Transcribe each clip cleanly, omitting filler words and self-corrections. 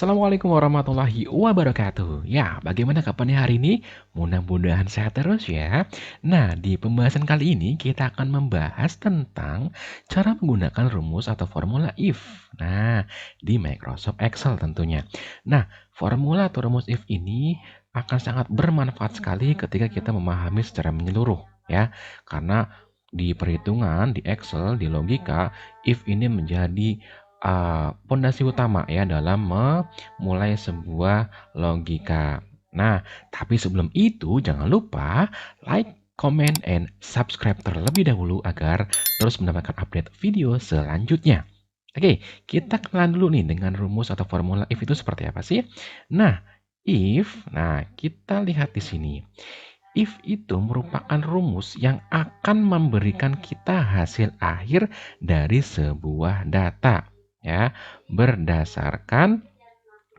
Assalamualaikum warahmatullahi wabarakatuh. Ya, bagaimana kabarnya hari ini? Mudah-mudahan sehat terus ya. Nah, di pembahasan kali ini kita akan membahas tentang cara menggunakan rumus atau formula if. Nah, di Microsoft Excel tentunya. Nah, formula atau rumus if ini akan sangat bermanfaat sekali ketika kita memahami secara menyeluruh ya. Karena di perhitungan, di Excel, di logika, if ini menjadi pondasi utama ya dalam memulai sebuah logika. Nah, tapi sebelum itu jangan lupa like, comment, and subscribe terlebih dahulu agar terus mendapatkan update video selanjutnya. Oke, kita kenalan dulu nih dengan rumus atau formula if itu seperti apa sih? Nah, kita lihat di sini. If itu merupakan rumus yang akan memberikan kita hasil akhir dari sebuah data ya, berdasarkan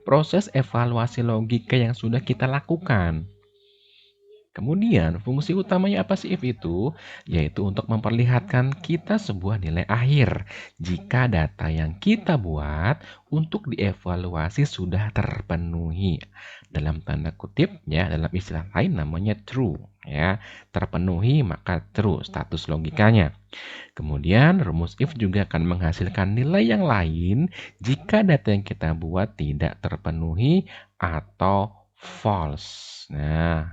proses evaluasi logika yang sudah kita lakukan. Kemudian, fungsi utamanya apa sih if itu? Yaitu untuk memperlihatkan kita sebuah nilai akhir jika data yang kita buat untuk dievaluasi sudah terpenuhi. Dalam tanda kutip ya, dalam istilah lain namanya true ya. Terpenuhi maka true status logikanya. Kemudian, rumus if juga akan menghasilkan nilai yang lain jika data yang kita buat tidak terpenuhi atau false. Nah,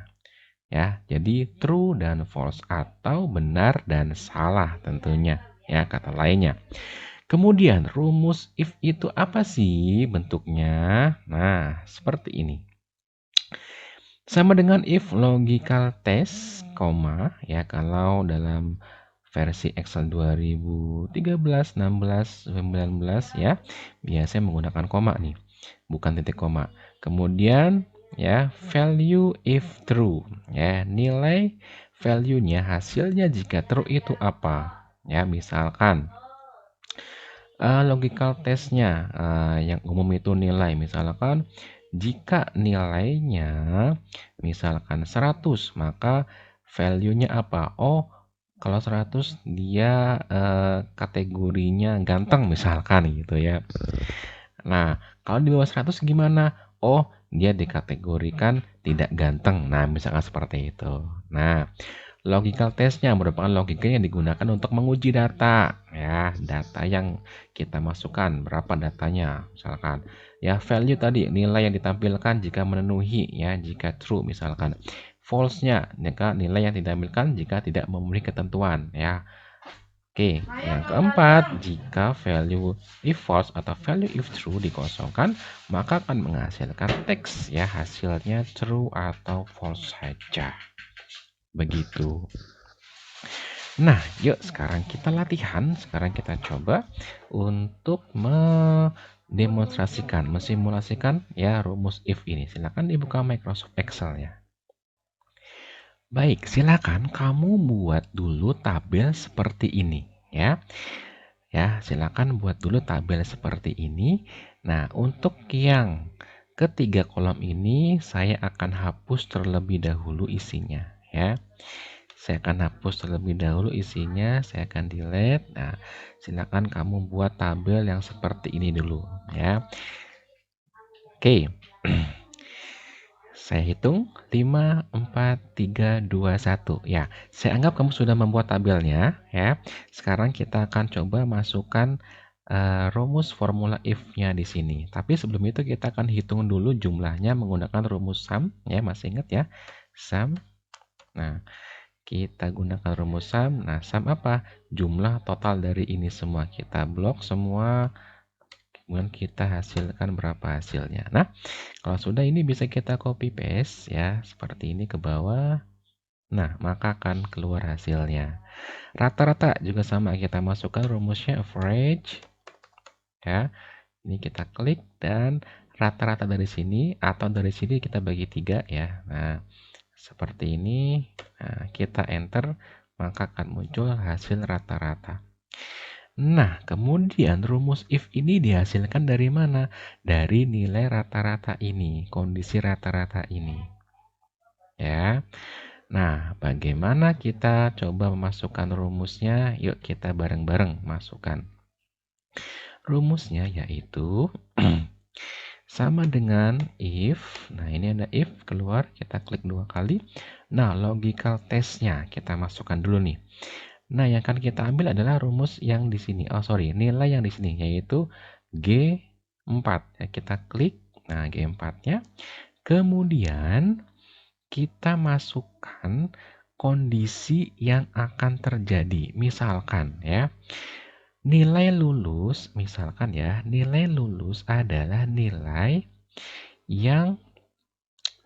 ya, jadi true dan false atau benar dan salah tentunya ya kata lainnya. Kemudian rumus if itu apa sih bentuknya? Nah, seperti ini. Sama dengan if logical test, koma ya kalau dalam versi Excel 2013, 16, 19 ya, biasanya menggunakan koma nih, bukan titik koma. Kemudian ya value if true ya nilai value-nya hasilnya jika true itu apa ya misalkan logical testnya yang umum itu nilai misalkan jika nilainya misalkan 100 maka value-nya apa kalau 100 dia kategorinya ganteng misalkan gitu ya. Nah, kalau di bawah 100 gimana? Dia dikategorikan tidak ganteng. Nah, misalkan seperti itu. Nah, logical testnya merupakan logika yang digunakan untuk menguji data. Ya, data yang kita masukkan, berapa datanya. Misalkan, ya value tadi, nilai yang ditampilkan jika memenuhi, ya jika true misalkan. False-nya, nilai yang ditampilkan jika tidak memenuhi ketentuan. Ya, oke, yang keempat, jika value if false atau value if true dikosongkan, maka akan menghasilkan teks ya hasilnya true atau false saja. Begitu. Nah, yuk sekarang kita latihan, sekarang kita coba untuk mendemonstrasikan, mensimulasikan ya rumus if ini. Silakan dibuka Microsoft Excel ya. Baik, silakan kamu buat dulu tabel seperti ini ya. Ya, silakan buat dulu tabel seperti ini. Nah, untuk yang ketiga kolom ini saya akan hapus terlebih dahulu isinya ya. Saya akan hapus terlebih dahulu isinya, saya akan delete. Nah, silakan kamu buat tabel yang seperti ini dulu ya. Oke. Saya hitung 5, 4, 3, 2, 1. Ya, saya anggap kamu sudah membuat tabelnya ya. Sekarang kita akan coba masukkan rumus formula if-nya di sini. Tapi sebelum itu kita akan hitung dulu jumlahnya menggunakan rumus sum ya, masih ingat ya? Sum. Nah, kita gunakan rumus sum. Nah, sum apa? Jumlah total dari ini semua. Kita blok semua. Kemudian kita hasilkan berapa hasilnya. Nah, kalau sudah ini bisa kita copy paste ya, seperti ini ke bawah. Nah, maka akan keluar hasilnya. Rata-rata juga sama, kita masukkan rumusnya average. Ya, ini kita klik dan rata-rata dari sini atau dari sini kita bagi 3 ya. Nah, seperti ini. Nah, kita enter, maka akan muncul hasil rata-rata. Nah, kemudian rumus if ini dihasilkan dari mana? Dari nilai rata-rata ini, kondisi rata-rata ini. Ya. Nah, bagaimana kita coba memasukkan rumusnya? Yuk kita bareng-bareng masukkan. Rumusnya yaitu sama dengan if. Nah, ini ada if keluar, kita klik 2 kali. Nah, logical testnya kita masukkan dulu nih. Nah, yang akan kita ambil adalah rumus yang di sini. Oh, sorry, nilai yang di sini yaitu G4. Ya, kita klik. Nah, G4-nya. Kemudian kita masukkan kondisi yang akan terjadi. Misalkan ya, nilai lulus, misalkan ya, nilai lulus adalah nilai yang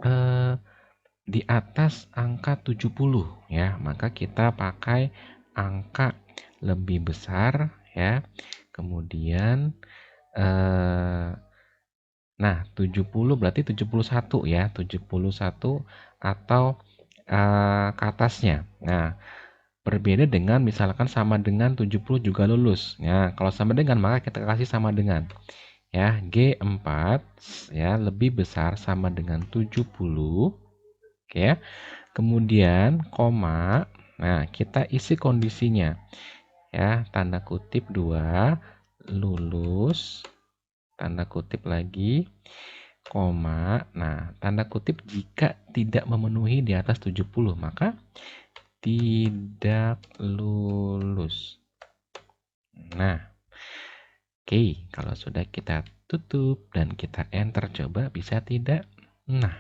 eh, di atas angka 70 ya, maka kita pakai angka lebih besar ya. Kemudian eh, nah 70 berarti 71 ya, 71 atau ke atasnya. Nah, berbeda dengan misalkan sama dengan 70 juga lulus. Ya, kalau sama dengan maka kita kasih sama dengan ya, G4 ya lebih besar sama dengan 70. Oke ya. Kemudian koma. Nah, kita isi kondisinya. Ya, tanda kutip 2 lulus tanda kutip lagi koma. Nah, tanda kutip jika tidak memenuhi di atas 70 maka tidak lulus. Nah, oke, kalau sudah kita tutup dan kita enter coba bisa tidak? Nah,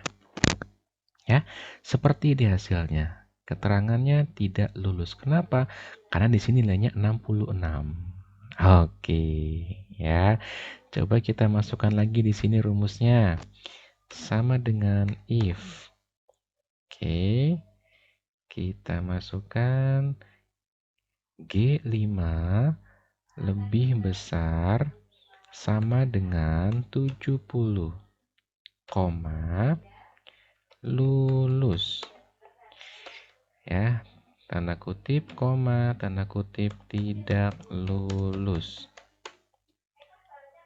ya, seperti di hasilnya. Keterangannya tidak lulus. Kenapa? Karena di sini nilainya 66. Oke, ya. Coba kita masukkan lagi di sini rumusnya. Sama dengan if. Oke. Kita masukkan G5 lebih besar sama dengan 70, lulus. Ya, tanda kutip, koma, tanda kutip, tidak lulus.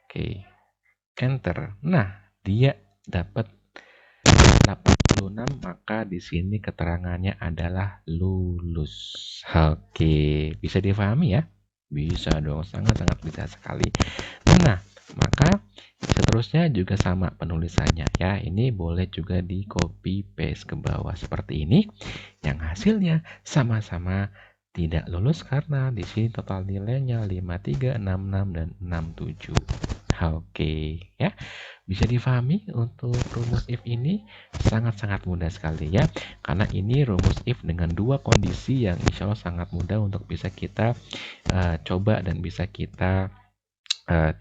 Oke, enter. Nah, dia dapat 86, maka di sini keterangannya adalah lulus. Oke, bisa difahami ya? Bisa dong, sangat-sangat bisa sekali. Nah, maka seterusnya juga sama penulisannya ya. Ini boleh juga di copy paste ke bawah seperti ini. Yang hasilnya sama-sama tidak lulus karena di sini total nilainya 53, 66 dan 67. Oke, ya. Bisa difahami untuk rumus if ini sangat-sangat mudah sekali ya. Karena ini rumus if dengan dua kondisi yang insya Allah sangat mudah untuk bisa kita coba dan bisa kita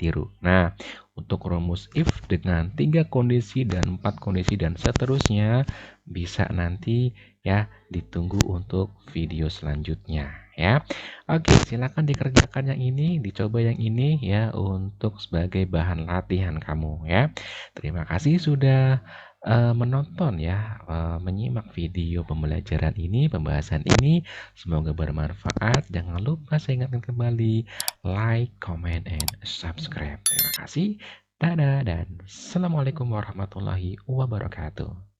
tiru. Nah, untuk rumus if dengan 3 kondisi dan 4 kondisi dan seterusnya bisa nanti ya ditunggu untuk video selanjutnya ya. Oke, silakan dikerjakan yang ini, dicoba yang ini ya untuk sebagai bahan latihan kamu ya. Terima kasih sudah menonton ya, menyimak video pembelajaran ini, pembahasan ini. Semoga bermanfaat. Jangan lupa saya ingatkan kembali like, comment, and subscribe. Terima kasih. Dadah dan assalamualaikum warahmatullahi wabarakatuh.